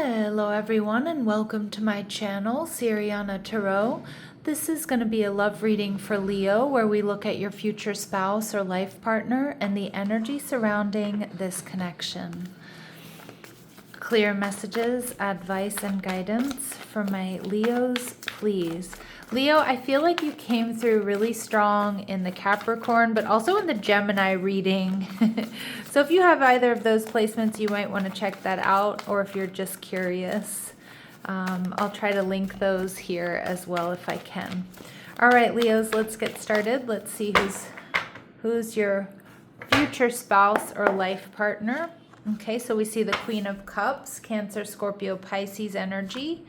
Hello everyone and welcome to my channel, Siriana Tarot. This is going to be a love reading for Leo where we look at your future spouse or life partner and the energy surrounding this connection. Clear messages, advice, and guidance for my Leos, please. Leo, I feel like you came through really strong in the Capricorn, but also in the Gemini reading. So if you have either of those placements, you might want to check that out, or if you're just curious. I'll try to link those here as well if I can. All right, Leos, let's get started. Let's see who's your future spouse or life partner. Okay, so we see the Queen of Cups, Cancer, Scorpio, Pisces energy.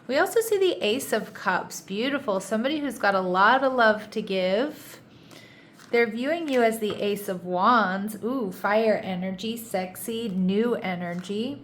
We also see the Ace of Cups, beautiful, somebody who's got a lot of love to give. They're viewing you as the Ace of Wands, ooh, fire energy, sexy, new energy.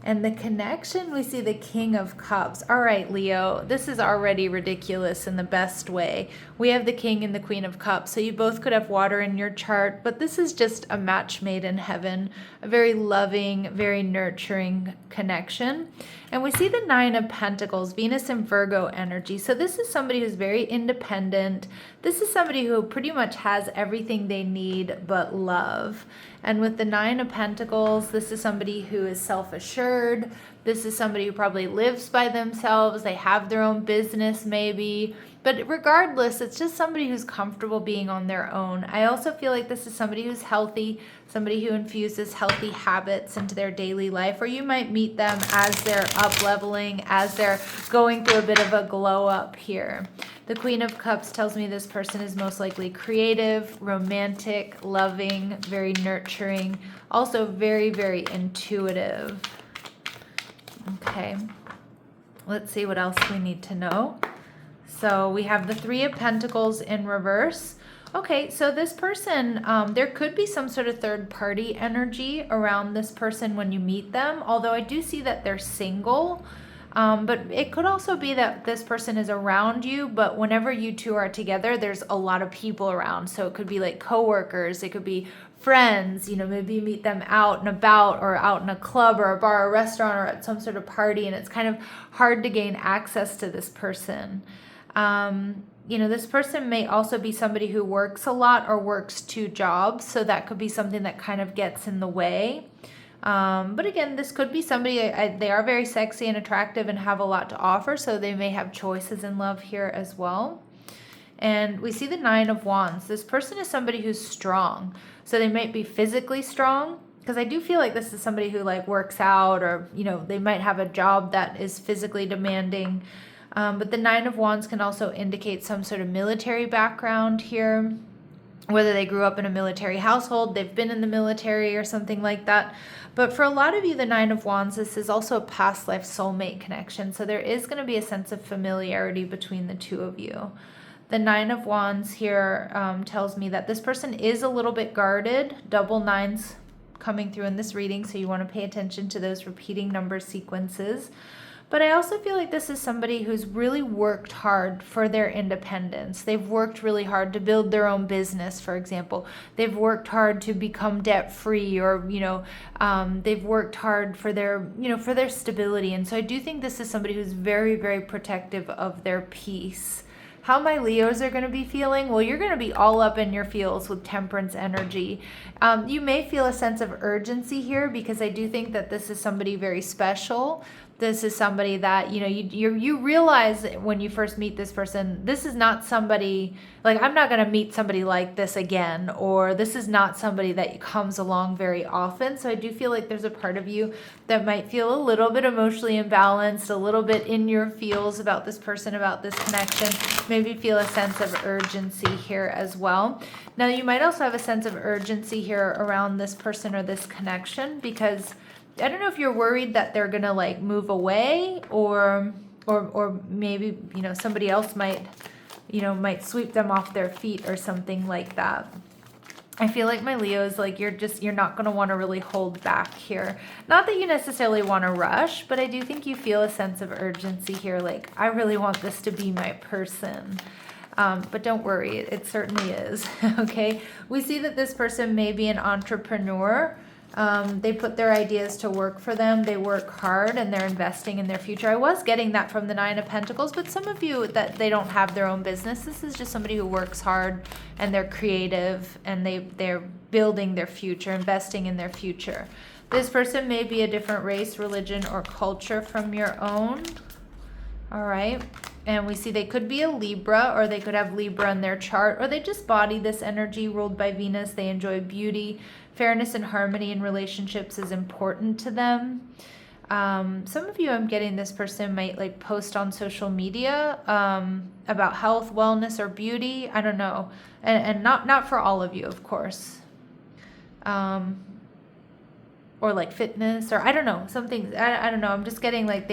And the connection, we see the King of Cups. All right, Leo, this is already ridiculous in the best way. We have the King and the Queen of Cups, so you both could have water in your chart, but this is just a match made in heaven, a very loving, very nurturing connection. And we see the Nine of Pentacles, Venus and Virgo energy. So this is somebody who's very independent. This is somebody who pretty much has everything they need but love. And with the Nine of Pentacles, this is somebody who is self-assured. This is somebody who probably lives by themselves. They have their own business maybe. But regardless, it's just somebody who's comfortable being on their own. I also feel like this is somebody who's healthy, somebody who infuses healthy habits into their daily life, or you might meet them as they're up-leveling, as they're going through a bit of a glow-up here. The Queen of Cups tells me this person is most likely creative, romantic, loving, very nurturing, also very, very intuitive. Okay, let's see what else we need to know. So we have the Three of Pentacles in reverse. Okay, so this person, there could be some sort of third-party energy around this person when you meet them, although I do see that they're single. But it could also be that this person is around you, but whenever you two are together, there's a lot of people around. So it could be like coworkers, it could be friends, you know, maybe you meet them out and about or out in a club or a bar or restaurant or at some sort of party, and it's kind of hard to gain access to this person. You know, this person may also be somebody who works a lot or works two jobs, so that could be something that kind of gets in the way. But again, this could be somebody, they are very sexy and attractive and have a lot to offer, so they may have choices in love here as well. And we see the Nine of Wands. This person is somebody who's strong, so they might be physically strong, because I do feel like this is somebody who like works out, or, you know, they might have a job that is physically demanding. But the Nine of Wands can also indicate some sort of military background here, whether they grew up in a military household, they've been in the military or something like that. But for a lot of you, the Nine of Wands, this is also a past life soulmate connection. So there is going to be a sense of familiarity between the two of you. The Nine of Wands here tells me that this person is a little bit guarded, double nines coming through in this reading. So you want to pay attention to those repeating number sequences. But I also feel like this is somebody who's really worked hard for their independence. They've worked really hard to build their own business, for example. They've worked hard to become debt-free, or, you know, they've worked hard for their, you know, for their stability. And so I do think this is somebody who's very, very protective of their peace. How my Leos are going to be feeling? Well, you're going to be all up in your feels with Temperance energy. You may feel a sense of urgency here, because I do think that this is somebody very special. This is somebody that, you know, you realize when you first meet this person, this is not somebody, like, I'm not going to meet somebody like this again, or this is not somebody that comes along very often. So I do feel like there's a part of you that might feel a little bit emotionally imbalanced, a little bit in your feels about this person, about this connection, maybe feel a sense of urgency here as well. Now, you might also have a sense of urgency here around this person or this connection, because I don't know if you're worried that they're gonna like move away, or maybe, you know, somebody else might sweep them off their feet or something like that. I feel like my Leos, like, you're not gonna want to really hold back here. Not that you necessarily want to rush, but I do think you feel a sense of urgency here. Like, I really want this to be my person. But don't worry, it certainly is. Okay, we see that this person may be an entrepreneur. They put their ideas to work for them. They work hard and they're investing in their future. I was getting that from the Nine of Pentacles, but some of you that they don't have their own business. This is just somebody who works hard and they're creative and they're building their future, investing in their future. This person may be a different race, religion, or culture from your own. All right. And we see they could be a Libra, or they could have Libra in their chart, or they just body this energy ruled by Venus. They enjoy beauty. Fairness and harmony in relationships is important to them. Some of you, I'm getting this person might like post on social media about health, wellness, or beauty. I don't know. And not for all of you, of course. Or like fitness, or I don't know, something, I don't know. I'm just getting like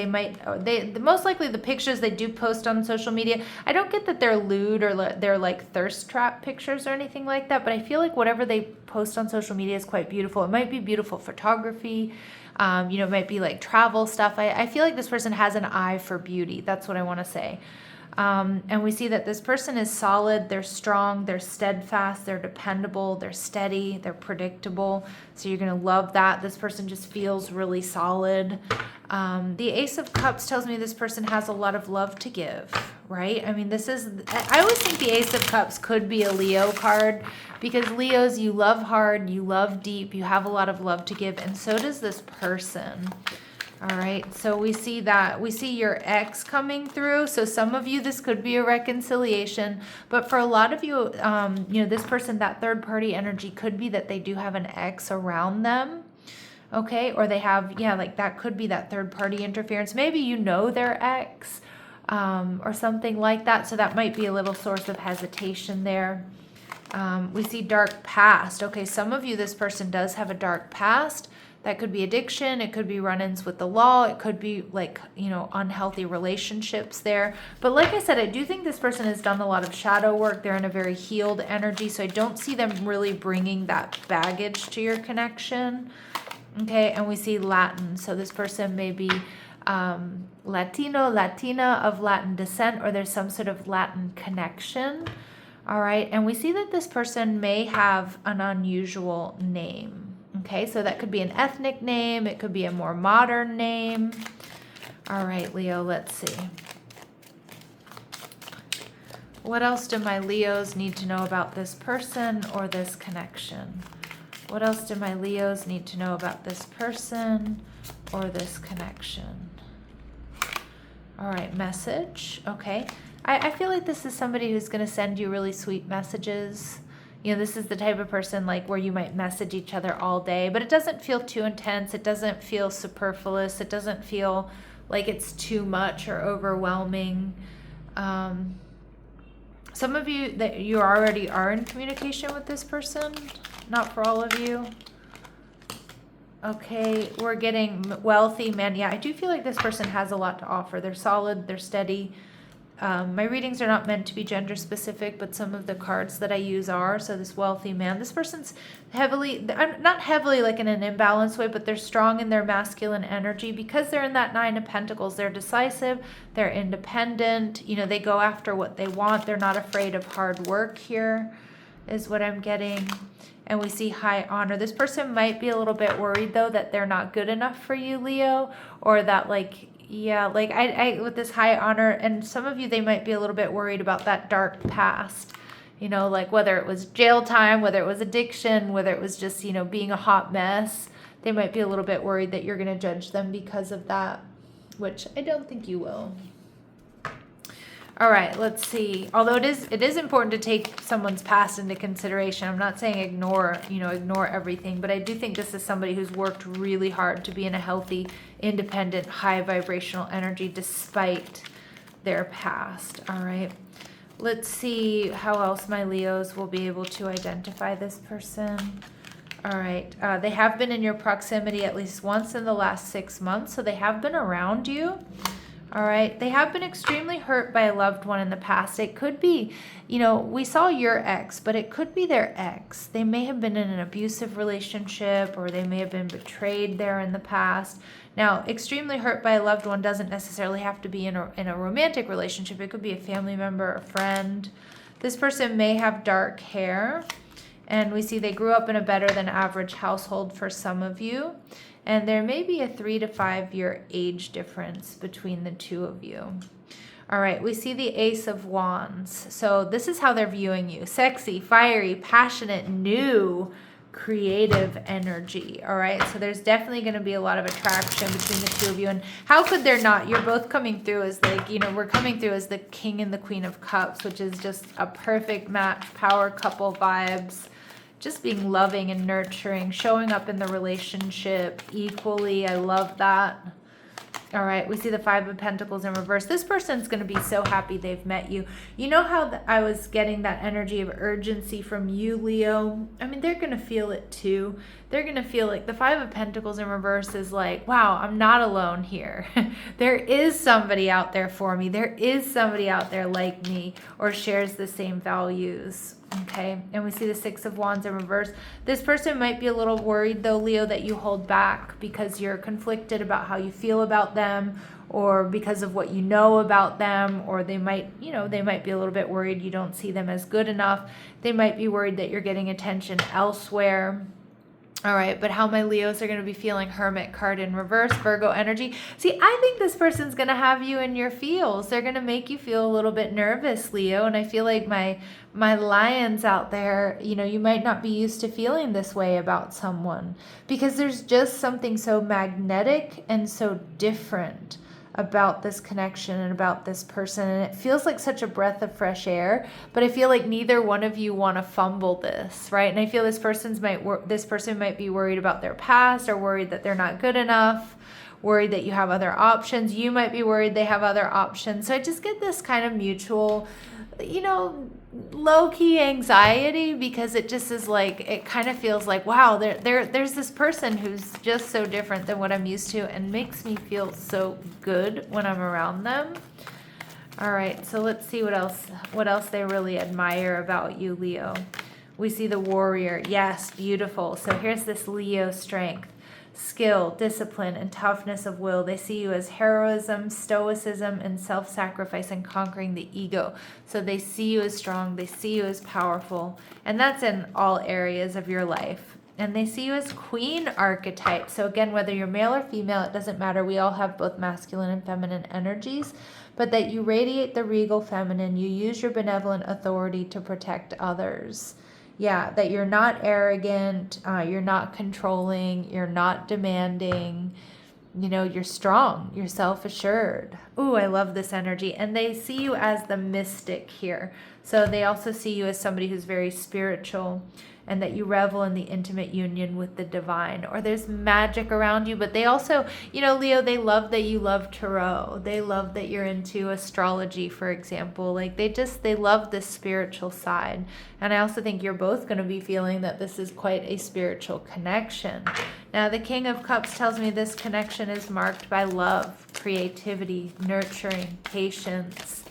most likely the pictures they do post on social media, I don't get that they're lewd or they're like thirst trap pictures or anything like that, but I feel like whatever they post on social media is quite beautiful. It might be beautiful photography, it might be like travel stuff. I feel like this person has an eye for beauty. That's what I want to say. And we see that this person is solid, they're strong, they're steadfast, they're dependable, they're steady, they're predictable. So you're going to love that. This person just feels really solid. The Ace of Cups tells me this person has a lot of love to give, right? I mean, I always think the Ace of Cups could be a Leo card, because Leos, you love hard, you love deep, you have a lot of love to give, and so does this person. All right, so we see your ex coming through. So some of you, this could be a reconciliation, but for a lot of you, this person, that third party energy could be that they do have an ex around them. Okay, or they have, like that could be that third party interference. Maybe you know their ex or something like that. So that might be a little source of hesitation there. We see dark past. Okay, some of you, this person does have a dark past. That could be addiction. It could be run-ins with the law. It could be like, unhealthy relationships there. But like I said, I do think this person has done a lot of shadow work. They're in a very healed energy. So I don't see them really bringing that baggage to your connection. Okay. And we see Latin. So this person may be Latino, Latina of Latin descent, or there's some sort of Latin connection. All right. And we see that this person may have an unusual name. Okay, so that could be an ethnic name. It could be a more modern name. All right, Leo, let's see. What else do my Leos need to know about this person or this connection? What else do my Leos need to know about this person or this connection? All right, message. Okay. I feel like this is somebody who's going to send you really sweet messages. This is the type of person like where you might message each other all day, but it doesn't feel too intense. It doesn't feel superfluous. It doesn't feel like it's too much or overwhelming. Some of you that you already are in communication with this person, not for all of you. Okay, we're getting wealthy man. Yeah, I do feel like this person has a lot to offer. They're solid, they're steady. My readings are not meant to be gender specific, but some of the cards that I use are. So this wealthy man, this person's not heavily like in an imbalanced way, but they're strong in their masculine energy because they're in that Nine of Pentacles. They're decisive, they're independent, they go after what they want. They're not afraid of hard work here, is what I'm getting. And we see high honor. This person might be a little bit worried though that they're not good enough for you, Leo, or that I with this high honor, and some of you, they might be a little bit worried about that dark past, like whether it was jail time, whether it was addiction, whether it was just, being a hot mess. They might be a little bit worried that you're going to judge them because of that, which I don't think you will. All right, let's see. Although it is important to take someone's past into consideration. I'm not saying ignore everything, but I do think this is somebody who's worked really hard to be in a healthy, independent, high vibrational energy despite their past. All right. Let's see how else my Leos will be able to identify this person. All right. They have been in your proximity at least once in the last 6 months, so they have been around you. All right. They have been extremely hurt by a loved one in the past. It could be, we saw your ex, but it could be their ex. They may have been in an abusive relationship, or they may have been betrayed there in the past. Now, extremely hurt by a loved one doesn't necessarily have to be in a romantic relationship. It could be a family member, a friend. This person may have dark hair, And we see they grew up in a better than average household for some of you. And there may be a 3 to 5 year age difference between the two of you. All right, we see the Ace of Wands. So this is how they're viewing you. Sexy, fiery, passionate, new, creative energy. All right, so there's definitely going to be a lot of attraction between the two of you. And how could there not? You're both coming through as like, we're coming through as the King and the Queen of Cups, which is just a perfect match, power couple vibes. Just being loving and nurturing, showing up in the relationship equally. I love that. All right, we see the Five of Pentacles in reverse. This person's going to be so happy they've met you. You know how I was getting that energy of urgency from you, Leo? I mean, they're going to feel it too. They're going to feel like the Five of Pentacles in reverse is like, wow, I'm not alone here. There is somebody out there for me. There is somebody out there like me or shares the same values. Okay, and we see the Six of Wands in reverse. This person might be a little worried though, Leo, that you hold back because you're conflicted about how you feel about them, or because of what you know about them, or they might, they might be a little bit worried you don't see them as good enough. They might be worried that you're getting attention elsewhere. All right, but how my Leos are going to be feeling. Hermit card in reverse, Virgo energy. See, I think this person's going to have you in your feels. They're going to make you feel a little bit nervous, Leo. And I feel like my lions out there, you might not be used to feeling this way about someone, because there's just something so magnetic and so different about this connection and about this person, and it feels like such a breath of fresh air, but I feel like neither one of you want to fumble this, right? And I feel this person might be worried about their past, or worried that they're not good enough, worried that you have other options. You might be worried they have other options. So I just get this kind of mutual, low-key anxiety, because it just is like, it kind of feels like, wow, there's this person who's just so different than what I'm used to, and makes me feel so good when I'm around them. All right, so let's see what else they really admire about you, Leo. We see the Warrior. Yes, beautiful. So here's this Leo strength. Skill, discipline, and toughness of will. They see you as heroism, stoicism, and self-sacrifice, and conquering the ego. So they see you as strong, they see you as powerful, and that's in all areas of your life. And they see you as queen archetype. So again, whether you're male or female, it doesn't matter. We all have both masculine and feminine energies, but that you radiate the regal feminine. You use your benevolent authority to protect others. Yeah, that you're not arrogant, you're not controlling, you're not demanding, you're strong, you're self-assured. Ooh, I love this energy. And they see you as the mystic here. So they also see you as somebody who's very spiritual, and that you revel in the intimate union with the divine, or there's magic around you. But they also, Leo, they love that you love tarot. They love that you're into astrology, for example. Like they love this spiritual side. And I also think you're both going to be feeling that this is quite a spiritual connection. Now, the King of Cups tells me this connection is marked by love, creativity, nurturing, patience.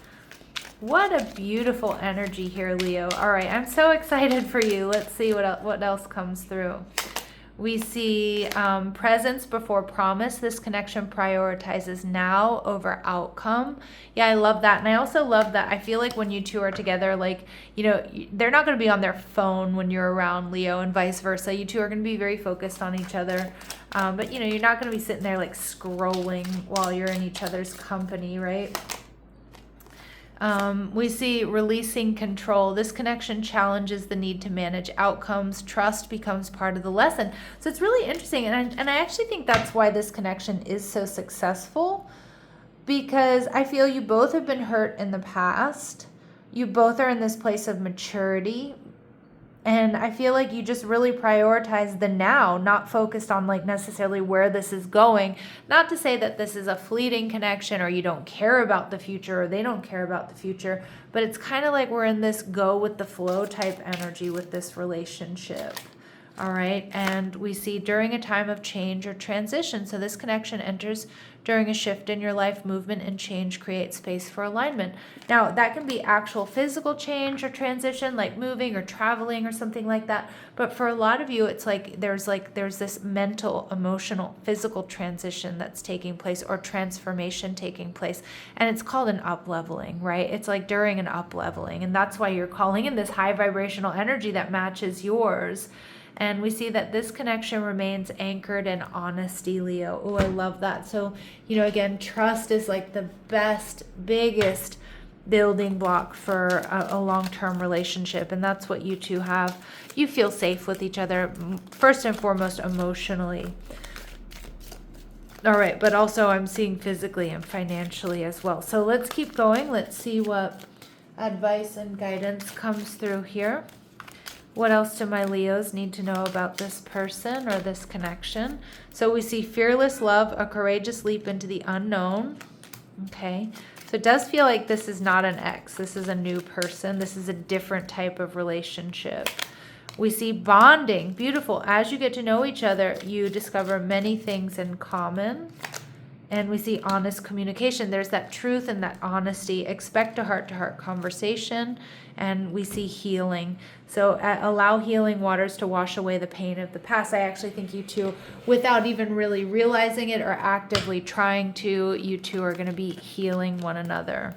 What a beautiful energy here, Leo. All right, I'm so excited for you. Let's see what else comes through. We see presence before promise. This connection prioritizes now over outcome. Yeah, I love that. And I also love that I feel like when you two are together, like, they're not going to be on their phone when you're around, Leo, and vice versa. You two are going to be very focused on each other. But, you're not going to be sitting there like scrolling while you're in each other's company, right? We see releasing control. This connection challenges the need to manage outcomes. Trust becomes part of the lesson. So it's really interesting. And I actually think that's why this connection is so successful, because I feel you both have been hurt in the past. You both are in this place of maturity. And I feel like you just really prioritize the now, not focused on like necessarily where this is going. Not to say that this is a fleeting connection, or you don't care about the future, or they don't care about the future, but it's kind of like we're in this go with the flow type energy with this relationship. All right, and we see during a time of change or transition. So this connection enters during a shift in your life. Movement and change create space for alignment. Now, that can be actual physical change or transition, like moving or traveling or something like that. But for a lot of you, it's there's this mental, emotional, physical transition that's taking place, or transformation taking place. And it's called an up-leveling, right? It's like during an up-leveling. And that's why you're calling in this high vibrational energy that matches yours. And we see that this connection remains anchored in honesty, Leo. Oh, I love that. So, again, trust is like the best, biggest building block for a long-term relationship. And that's what you two have. You feel safe with each other, first and foremost, emotionally. All right, but also I'm seeing physically and financially as well. So let's keep going. Let's see what advice and guidance comes through here. What else do my Leos need to know about this person or this connection? So we see fearless love, a courageous leap into the unknown. Okay. So it does feel like this is not an ex. This is a new person. This is a different type of relationship. We see bonding. Beautiful. As you get to know each other, you discover many things in common. And we see honest communication. There's that truth and that honesty. Expect a heart-to-heart conversation. And we see healing. So allow healing waters to wash away the pain of the past. I actually think you two, without even really realizing it or actively trying to, you two are going to be healing one another.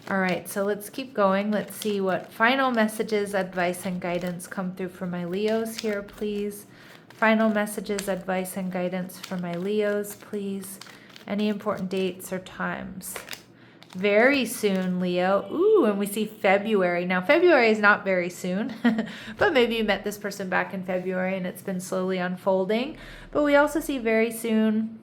All right, so let's keep going. Let's see what final messages, advice, and guidance come through for my Leos here, please. Final messages, advice, and guidance for my Leos, please. Any important dates or times? Very soon, Leo. Ooh, and we see February. Now, February is not very soon, but maybe you met this person back in February and it's been slowly unfolding. But we also see very soon.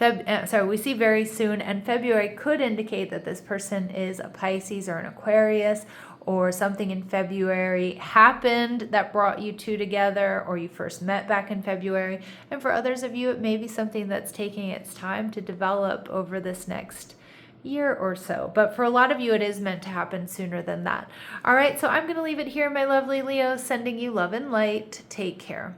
We see very soon, and February could indicate that this person is a Pisces or an Aquarius, or something in February happened that brought you two together, or you first met back in February. And for others of you, it may be something that's taking its time to develop over this next year or so. But for a lot of you, it is meant to happen sooner than that. All right, so I'm going to leave it here, my lovely Leo, sending you love and light. Take care.